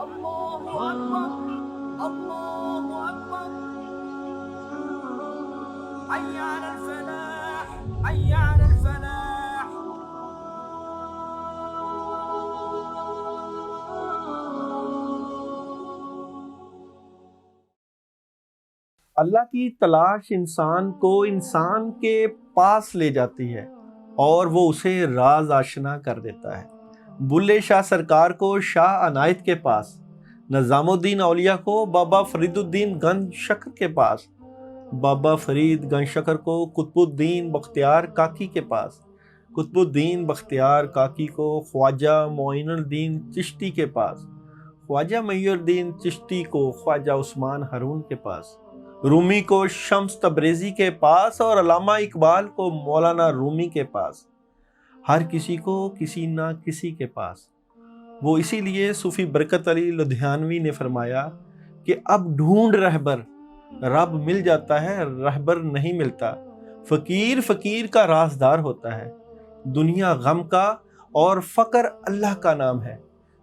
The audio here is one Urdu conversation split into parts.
الله أكبر. الله أكبر. حي على الفلاح. حي على الفلاح. اللہ کی تلاش انسان کو انسان کے پاس لے جاتی ہے اور وہ اسے راز آشنا کر دیتا ہے۔ بلے شاہ سرکار کو شاہ عنایت کے پاس، نظام الدین اولیاء کو بابا فرید الدین گنج شکر کے پاس، بابا فرید گنج شکر کو قطب الدین بختیار کاکی کے پاس، قطب الدین بختیار کاکی کو خواجہ معین الدین چشتی کے پاس، خواجہ معین الدین چشتی کو خواجہ عثمان ہارون کے پاس، رومی کو شمس تبریزی کے پاس اور علامہ اقبال کو مولانا رومی کے پاس، ہر کسی کو کسی نہ کسی کے پاس۔ وہ اسی لیے صوفی برکت علی لدھیانوی نے فرمایا کہ اب ڈھونڈ رہبر، رب مل جاتا ہے رہبر نہیں ملتا۔ فقیر فقیر کا رازدار ہوتا ہے، دنیا غم کا اور فقر اللہ کا نام ہے۔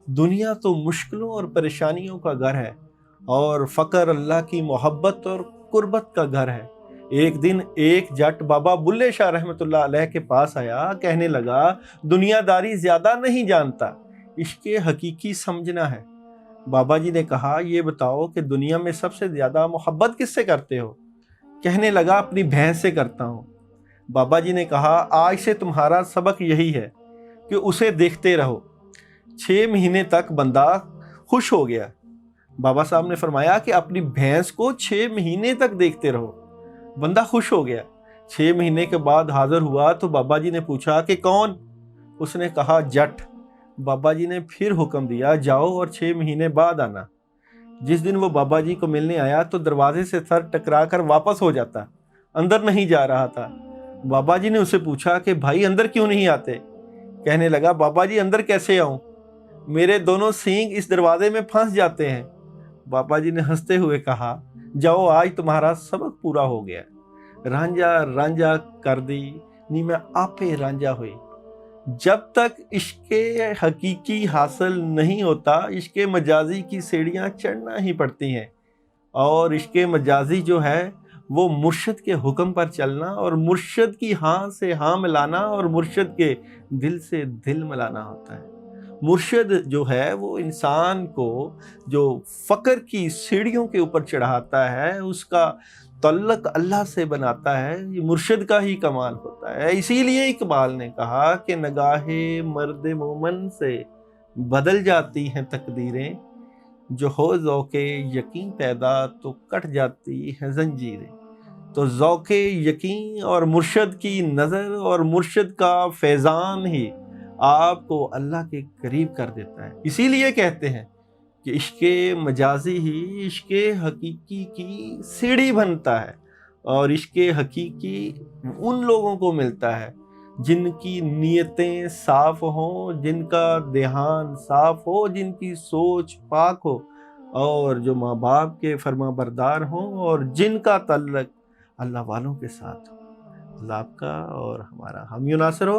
دنیا تو مشکلوں اور پریشانیوں کا گھر ہے اور فقر اللہ کی محبت اور قربت کا گھر ہے۔ ایک دن ایک جٹ بابا بلے شاہ رحمۃ اللہ علیہ کے پاس آیا، کہنے لگا دنیا داری زیادہ نہیں جانتا، عشق حقیقی سمجھنا ہے۔ بابا جی نے کہا یہ بتاؤ کہ دنیا میں سب سے زیادہ محبت کس سے کرتے ہو؟ کہنے لگا اپنی بھینس سے کرتا ہوں۔ بابا جی نے کہا آج سے تمہارا سبق یہی ہے کہ اسے دیکھتے رہو۔ 6 مہینے تک بندہ خوش ہو گیا۔ بابا صاحب نے فرمایا کہ اپنی بھینس کو 6 مہینے تک دیکھتے رہو۔ بندہ خوش ہو گیا۔ 6 مہینے کے بعد حاضر ہوا تو بابا جی نے پوچھا کہ کون؟ اس نے کہا جٹ۔ بابا جی نے پھر حکم دیا جاؤ اور 6 مہینے بعد آنا۔ جس دن وہ بابا جی کو ملنے آیا تو دروازے سے سر ٹکرا کر واپس ہو جاتا، اندر نہیں جا رہا تھا۔ بابا جی نے اسے پوچھا کہ بھائی اندر کیوں نہیں آتے؟ کہنے لگا بابا جی اندر کیسے آؤں؟ میرے دونوں سینگ اس دروازے میں پھنس جاتے ہیں۔ بابا جی نے ہنستے ہوئے کہا جاؤ آج تمہارا سبق پورا ہو گیا۔ رانجھا رانجھا کر دی نی میں آپے رانجھا ہوئی۔ جب تک عشق حقیقی حاصل نہیں ہوتا، عشق مجازی کی سیڑھیاں چڑھنا ہی پڑتی ہیں، اور عشق مجازی جو ہے وہ مرشد کے حکم پر چلنا اور مرشد کی ہاں سے ہاں ملانا اور مرشد کے دل سے دل ملانا ہوتا ہے۔ مرشد جو ہے وہ انسان کو جو فقر کی سیڑھیوں کے اوپر چڑھاتا ہے، اس کا تعلق اللہ سے بناتا ہے، یہ مرشد کا ہی کمال ہوتا ہے۔ اسی لیے اقبال نے کہا کہ نگاہ مرد مومن سے بدل جاتی ہیں تقدیریں، جو ہو ذوق یقین پیدا تو کٹ جاتی ہیں زنجیریں۔ تو ذوق یقین اور مرشد کی نظر اور مرشد کا فیضان ہی آپ کو اللہ کے قریب کر دیتا ہے۔ اسی لیے کہتے ہیں کہ عشق مجازی ہی عشق حقیقی کی سیڑھی بنتا ہے، اور عشق حقیقی ان لوگوں کو ملتا ہے جن کی نیتیں صاف ہوں، جن کا دھیان صاف ہو، جن کی سوچ پاک ہو، اور جو ماں باپ کے فرما بردار ہوں، اور جن کا تعلق اللہ والوں کے ساتھ ہو۔ اللہ آپ کا اور ہمارا حامی و ناصر ہو۔